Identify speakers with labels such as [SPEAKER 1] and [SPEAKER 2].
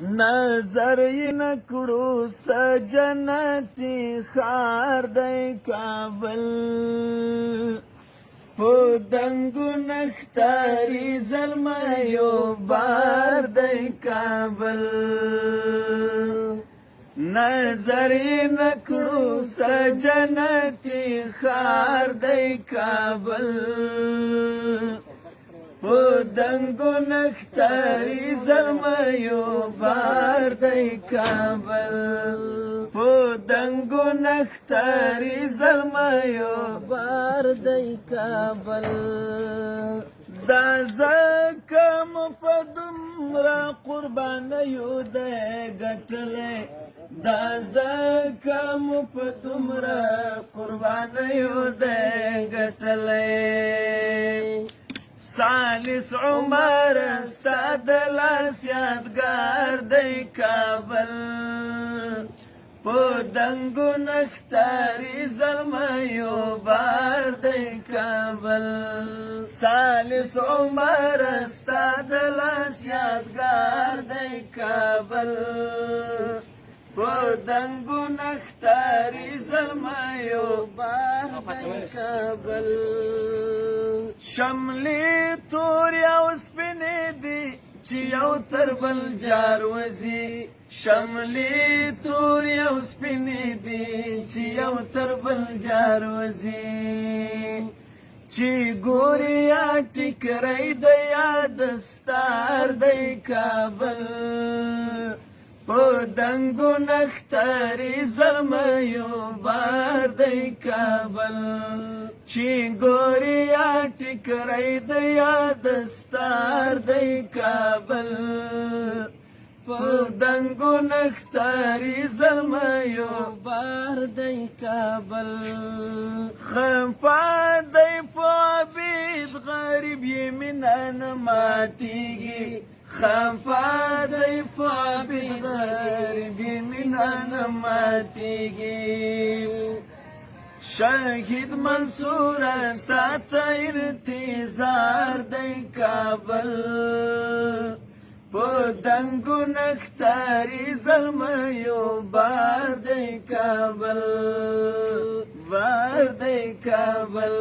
[SPEAKER 1] نظر یې نکړو سجنتي ښار دی کابل په دنګو نښتاري زلمیو بار دی کابل نظر یې نکړو سجنتي ښار دی کابل په دنګو نښتاري زلمیو بار دی کابل په دنګو نښتاري زلمیو
[SPEAKER 2] بار دی کابل
[SPEAKER 1] دا ځکه مو په دومره قربانیو دی ګټلی دا ځکه مو په دومره قربانیو دی ګټلی ثالث عمر ستا د لاس یادګار دی کابل په دنګو نښتاري زلمیو بار دی کابل ثالث عمر ستا د لاس یادګار دی کابل په دنګو نښتاري زلمیو
[SPEAKER 2] بار دی کابل
[SPEAKER 1] شملې تورې او سپینې دي چې یو تر بل جار وځي شملې تورې او سپینې دي چې یو تر بل جار وځي چې ګورې یا ټیکری د یاد ستار دی کابل په دنګو نښتاري زلمیو بار دی کابل چې ګورې یا ټیکری د یاد ستار دی کابل په دنګو نښتاري زلمیو
[SPEAKER 2] بار دی کابل
[SPEAKER 1] خفا دی په عبید غریب یې مینه نه ماتېږي خفا دی په عبید غریب یې مینه نه ماتېږي شهید منصوره ستا ته انتظار دی کابل په دنګو نښتاري زلمیو بار دی کابل بار دی کابل